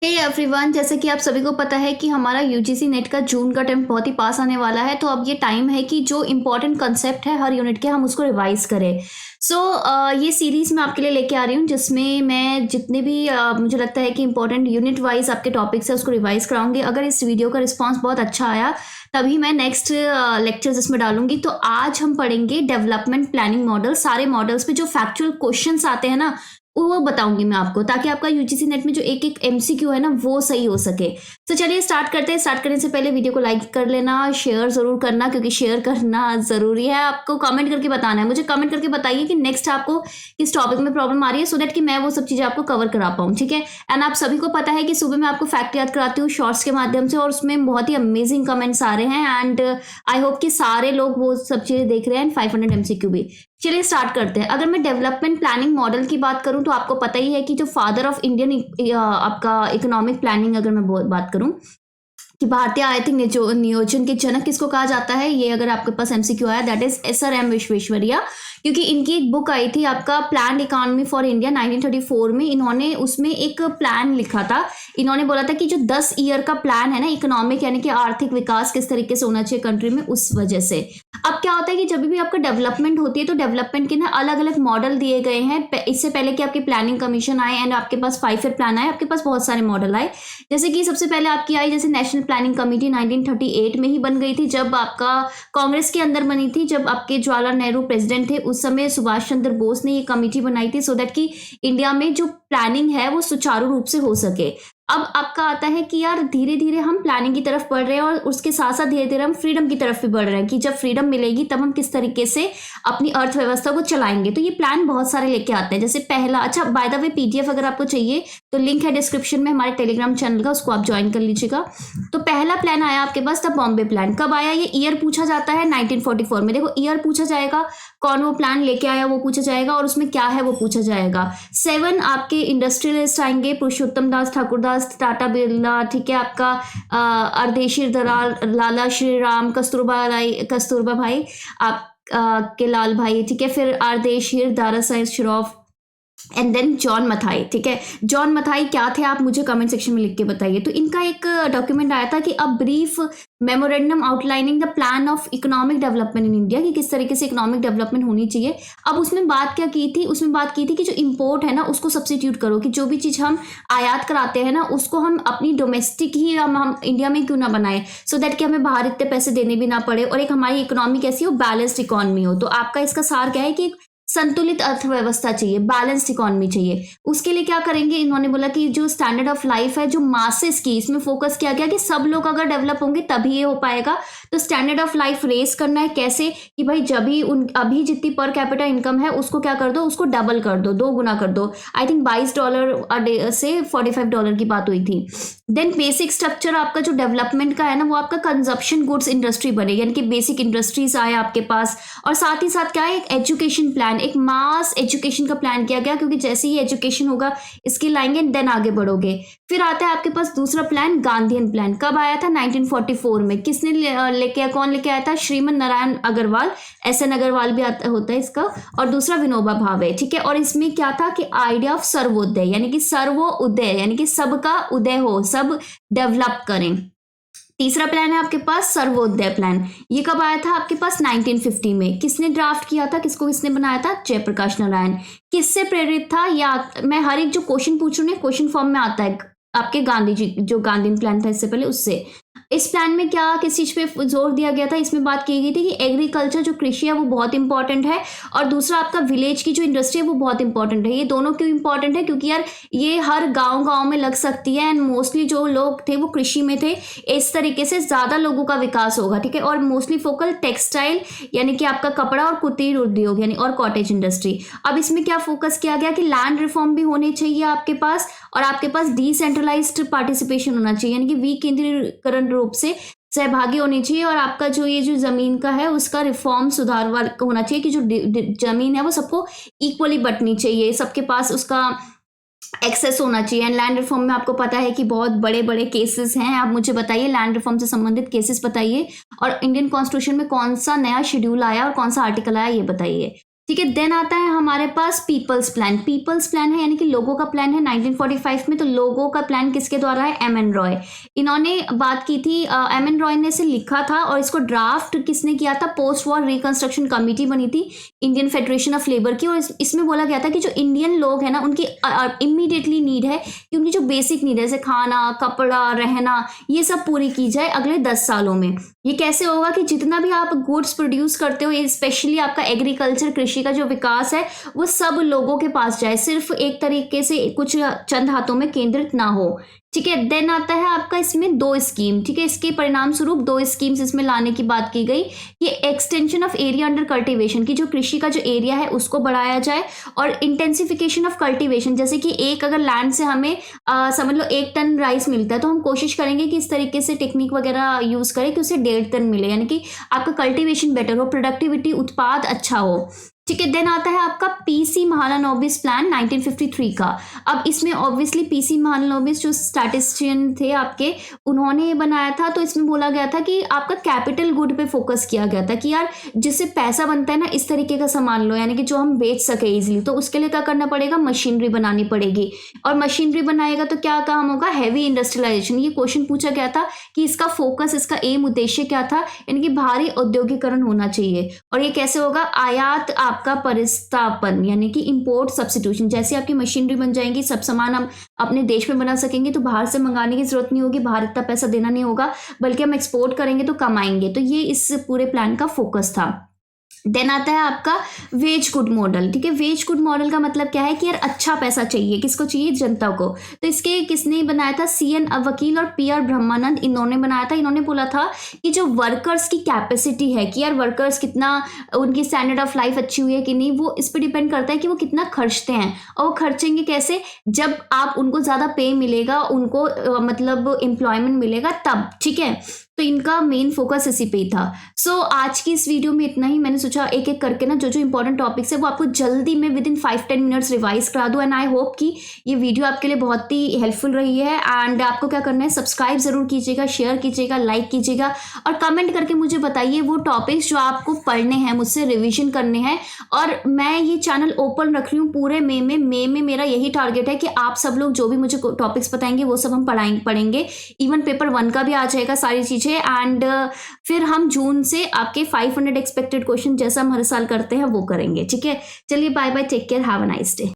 Hey everyone, जैसे कि आप सभी को पता है कि हमारा यूजीसी नेट का जून का टर्म बहुत ही पास आने वाला है। तो अब ये टाइम है कि जो इम्पोर्टेंट कंसेप्ट है हर यूनिट के हम उसको रिवाइज करें। ये सीरीज मैं आपके लिए लेके आ रही हूँ जिसमें मैं जितने भी मुझे लगता है कि इंपॉर्टेंट यूनिट वाइज आपके टॉपिक्स है उसको रिवाइज कराऊंगी। अगर इस वीडियो का रिस्पॉन्स बहुत अच्छा आया तभी मैं नेक्स्ट लेक्चर्स इसमें डालूंगी। तो आज हम पढ़ेंगे डेवलपमेंट प्लानिंग मॉडल, सारे मॉडल्स पे जो फैक्चुअल क्वेश्चंस आते हैं ना वो बताऊंगी मैं आपको, ताकि आपका यूजीसी नेट में जो एक एक एमसीक्यू है ना वो सही हो सके। तो चलिए स्टार्ट करते हैं। स्टार्ट करने से पहले वीडियो को लाइक कर लेना, शेयर जरूर करना क्योंकि शेयर करना जरूरी है। आपको कमेंट करके बताना है, मुझे कमेंट करके बताइए कि नेक्स्ट आपको किस टॉपिक में प्रॉब्लम आ रही है, सो दैट कि मैं वो सब चीजें आपको कवर करा पाऊँ। ठीक है। एंड आप सभी को पता है कि सुबह मैं आपको फैक्ट याद कराती हूँ शॉर्ट्स के माध्यम से, और उसमें बहुत ही अमेजिंग कमेंट्स आ रहे हैं। एंड आई होप कि सारे लोग वो सब चीजें देख रहे हैं। 500 एमसीक्यू भी। चलिए स्टार्ट करते हैं। अगर मैं डेवलपमेंट प्लानिंग मॉडल की बात करूं तो आपको पता ही है कि जो फादर ऑफ इंडियन आपका इकोनॉमिक प्लानिंग अगर मैं बात करूं कि भारतीय आर्थिक नियोजन के जनक किसको कहा जाता है, ये अगर आपके पास एमसीक्यू आया दैट इज SRM विश्वेश्वरैया। क्योंकि इनकी एक बुक आई थी आपका प्लान इकोनॉमी फॉर इंडिया 1934 में। इन्होंने उसमें एक प्लान लिखा था। इन्होंने बोला था कि जो 10 ईयर का प्लान है ना इकोनॉमिक यानी कि आर्थिक विकास किस तरीके से होना चाहिए कंट्री में, उस वजह से अब क्या होता है कि जब भी आपका डेवलपमेंट होती है तो डेवलपमेंट के ना अलग अलग मॉडल दिए गए हैं। इससे पहले कि आपकी प्लानिंग कमीशन आए एंड आपके पास 5 ईयर प्लान आए, आपके पास बहुत सारे मॉडल आए। जैसे कि सबसे पहले आपकी आई जैसे नेशनल प्लानिंग कमेटी 1938 में ही बन गई थी, जब आपका कांग्रेस के अंदर बनी थी। जब आपके जवाहरलाल नेहरू प्रेसिडेंट थे उस समय सुभाष चंद्र बोस ने ये कमेटी बनाई थी, सो दैट कि इंडिया में जो प्लानिंग है वो सुचारू रूप से हो सके। अब आपका आता है कि यार धीरे धीरे हम प्लानिंग की तरफ बढ़ रहे हैं और उसके साथ साथ धीरे धीरे हम फ्रीडम की तरफ भी बढ़ रहे हैं कि जब फ्रीडम मिलेगी तब हम किस तरीके से अपनी अर्थव्यवस्था को चलाएंगे। तो ये प्लान बहुत सारे लेके आते हैं। जैसे पहला, अच्छा बाय द वे पीडीएफ अगर आपको चाहिए तो लिंक है डिस्क्रिप्शन में हमारे टेलीग्राम चैनल का, उसको आप ज्वाइन कर लीजिएगा। तो पहला प्लान आया आपके पास था बॉम्बे प्लान। कब आया? ये ईयर पूछा जाता है 1944 में। देखो ईयर पूछा जाएगा, कौन वो प्लान लेके आया वो पूछा जाएगा, और उसमें क्या है वो पूछा जाएगा। 7 आपके इंडस्ट्रियलिस्ट आएंगे, पुरुषोत्तम दास ठाकुरदास, टाटा बिरला, ठीक है, आपका अर्देशीर दलाल, लाला श्रीराम, कस्तूरबा भाई, आप के लाल भाई, ठीक है, फिर आरदेशीर, दारा साहेब श्रॉफ, एंड देन जॉन मथाई। ठीक है, जॉन मथाई क्या थे आप मुझे कमेंट सेक्शन में लिख के बताइए। तो इनका एक डॉक्यूमेंट आया था कि a brief memorandum outlining the plan of economic development in India, कि किस तरीके से इकोनॉमिक डेवलपमेंट होनी चाहिए। अब उसमें बात क्या की थी? उसमें बात की थी कि जो इम्पोर्ट है ना उसको सब्सिट्यूट करो, कि जो भी चीज़ हम आयात कराते हैं ना उसको हम अपनी डोमेस्टिक ही हम इंडिया में क्यों ना बनाए, सो दैट कि हमें बाहर इतने पैसे देने भी ना पड़े और एक हमारी इकोनॉमी कैसी हो, बैलेंस्ड इकोनॉमी हो। तो आपका इसका सार क्या है कि संतुलित अर्थव्यवस्था चाहिए, बैलेंस्ड इकोनॉमी चाहिए। उसके लिए क्या करेंगे? इन्होंने बोला कि जो स्टैंडर्ड ऑफ लाइफ है जो मासेस की, इसमें फोकस किया गया कि सब लोग अगर डेवलप होंगे तभी ये हो पाएगा। तो स्टैंडर्ड ऑफ लाइफ रेस करना है कैसे कि भाई जब भी अभी जितनी पर कैपिटा इनकम है उसको क्या कर दो, उसको डबल कर दो, 2 गुना कर दो। आई थिंक $22 से $45 की बात हुई थी। देन बेसिक स्ट्रक्चर आपका जो डेवलपमेंट का है ना वो आपका कंजप्शन गुड्स इंडस्ट्री बने, यानी कि बेसिक इंडस्ट्रीज आए आपके पास। और साथ ही साथ क्या है, एक एजुकेशन प्लान, एक मास एजुकेशन का प्लान किया गया, क्योंकि जैसे ही एजुकेशन होगा स्किल आएंगे देन आगे बढ़ोगे। फिर आता है आपके पास दूसरा प्लान, गांधीयन प्लान। कब आया था? 1944 में। किसने लेके कौन लेके आया था? श्रीमन नारायण अग्रवाल, SN अग्रवाल भी होता है इसका, और दूसरा विनोबा भावे। ठीक है, और इसमें क्या था कि आइडिया ऑफ सर्वोदय, यानी कि सर्वोदय यानी कि सबका उदय हो, सब डेवलप करें। तीसरा प्लान है आपके पास सर्वोदय प्लान। ये कब आया था आपके पास? 1950 में। किसने ड्राफ्ट किया था, किसने बनाया था? जयप्रकाश नारायण। किससे प्रेरित था? या मैं हर एक जो क्वेश्चन पूछ रही हूँ क्वेश्चन फॉर्म में आता है, आपके गांधी जी जो गांधी प्लान था इससे पहले उससे। इस प्लान में क्या किस चीज पे जोर दिया गया था? इसमें बात की गई थी कि एग्रीकल्चर जो कृषि है वो बहुत इंपॉर्टेंट है, और दूसरा आपका विलेज की जो इंडस्ट्री है वो बहुत इंपॉर्टेंट है। ये दोनों क्यों इंपॉर्टेंट है? क्योंकि यार ये हर गांव में लग सकती है, एंड मोस्टली जो लोग थे वो कृषि में थे। इस तरीके से ज्यादा लोगों का विकास होगा। ठीक है, और मोस्टली फोकल टेक्सटाइल यानी कि आपका कपड़ा और कुटीर उद्योग यानी और कॉटेज इंडस्ट्री। अब इसमें क्या फोकस किया गया कि लैंड रिफॉर्म भी होने चाहिए आपके पास, और आपके पास डिसेंट्रलाइज्ड पार्टिसिपेशन होना चाहिए, यानी कि विकेंद्रीकरण रूप से सहभागी होनी चाहिए। और आपका जो ये जो जमीन का है उसका रिफॉर्म सुधार होना चाहिए कि जो जमीन है वो सबको इक्वली बंटनी चाहिए, सबके पास उसका एक्सेस होना चाहिए। एंड लैंड रिफॉर्म में आपको पता है कि बहुत बड़े बड़े केसेस हैं। आप मुझे बताइए लैंड रिफॉर्म से संबंधित केसेस बताइए, और इंडियन कॉन्स्टिट्यूशन में कौन सा नया शेड्यूल आया और कौन सा आर्टिकल आया ये बताइए। ठीक है। देन आता है हमारे पास पीपल्स प्लान। पीपल्स प्लान है यानी कि लोगों का प्लान है 1945 में। तो लोगों का प्लान किसके द्वारा है? M N Roy. इन्होंने बात की थी, एम एन रॉय ने इसे लिखा था और इसको ड्राफ्ट किसने किया था? पोस्ट वॉर रिकंस्ट्रक्शन कमेटी बनी थी इंडियन फेडरेशन ऑफ लेबर की। और इसमें बोला गया था कि जो इंडियन लोग हैं ना, उनकी इमीडिएटली नीड है कि उनकी जो बेसिक नीड है जैसे खाना, कपड़ा, रहना, ये सब पूरी की जाए अगले 10 सालों में। ये कैसे होगा कि जितना भी आप गुड्स प्रोड्यूस करते हो, स्पेशली आपका एग्रीकल्चर, कृषि का जो विकास है, वो सब लोगों के पास जाए, सिर्फ एक तरीके से कुछ चंद हाथों में केंद्रित ना हो। ठीक है। देन आता है आपका इसमें 2 स्कीम। ठीक है। इसके परिणाम स्वरूप 2 स्कीम्स इसमें लाने की बात की गई। ये extension of area under cultivation की, जो कृषि का जो एरिया है उसको बढ़ाया जाए, और इंटेंसिफिकेशन ऑफ कल्टीवेशन, जैसे कि एक अगर लैंड से हमें समझ लो 1 टन राइस मिलता है, तो हम कोशिश करेंगे कि इस तरीके से टेक्निक वगैरह यूज करें कि उसे 1.5 टन मिले, यानी कि आपका कल्टीवेशन बेटर हो, प्रोडक्टिविटी, उत्पाद अच्छा हो। ठीक है। देन आता है आपका पीसी महालनोबिस प्लान 1953 का। अब इसमें ऑब्वियसली पीसी महालनोबिस जो स्टैटिस्टिशियन थे आपके, उन्होंने ये बनाया था। तो इसमें बोला गया था कि आपका कैपिटल गुड पे फोकस किया गया था कि यार जिससे पैसा बनता है ना, इस तरीके का सामान लो, यानी कि जो हम बेच सके इजीली। तो उसके लिए क्या करना पड़ेगा? मशीनरी बनानी पड़ेगी। और मशीनरी बनाएगा तो क्या काम होगा? Heavy industrialisation. ये क्वेश्चन पूछा गया था कि इसका फोकस, इसका एम, उद्देश्य क्या था? यानी कि भारी औद्योगिकरण होना चाहिए। और ये कैसे होगा? आयात आपका परिस्थापन, यानी कि इंपोर्ट सब्स्टिट्यूशन। जैसे आपकी मशीनरी बन जाएंगी, सब सामान हम अपने देश में बना सकेंगे, तो बाहर से मंगाने की जरूरत नहीं होगी, बाहर इतना पैसा देना नहीं होगा, बल्कि हम एक्सपोर्ट करेंगे तो कमाएंगे। तो ये इस पूरे प्लान का फोकस था। देन आता है आपका वेज गुड मॉडल। ठीक है। वेज गुड मॉडल का मतलब क्या है कि यार अच्छा पैसा चाहिए, किसको चाहिए? जनता को। तो इसके किसने बनाया था? CN वकील और PR ब्रह्मानंद, इन्होंने बनाया था। इन्होंने बोला था कि जो वर्कर्स की कैपेसिटी है, कि यार वर्कर्स कितना, उनकी स्टैंडर्ड ऑफ लाइफ अच्छी हुई है कि नहीं, वो इस पर डिपेंड करता है कि वो कितना खर्चते हैं। और वो खर्चेंगे कैसे? जब आप उनको ज़्यादा पे मिलेगा, उनको मतलब एम्प्लॉयमेंट मिलेगा तब। ठीक है। तो इनका मेन फोकस इसी पे ही था। सो आज की इस वीडियो में इतना ही। मैंने सोचा एक एक करके ना जो जो इंपॉर्टेंट टॉपिक्स है वो आपको जल्दी में विद इन 5-10 मिनट्स रिवाइज करा दूँ। एंड आई होप कि ये वीडियो आपके लिए बहुत ही हेल्पफुल रही है। एंड आपको क्या करना है? सब्सक्राइब जरूर कीजिएगा, शेयर कीजिएगा, लाइक कीजिएगा, और कमेंट करके मुझे बताइए वो टॉपिक्स जो आपको पढ़ने हैं, मुझसे रिविजन करने हैं। और मैं ये चैनल ओपन रख रही हूँ पूरे मई में मेरा यही टारगेट है कि आप सब लोग जो भी मुझे टॉपिक्स बताएंगे वो सब हम पढ़ेंगे। इवन पेपर 1 का भी आ जाएगा सारी चीज़ें। एंड फिर हम जून से आपके 500 एक्सपेक्टेड क्वेश्चन जैसा हम हर साल करते हैं वो करेंगे। ठीक है। चलिए bye bye, take care, have a nice day.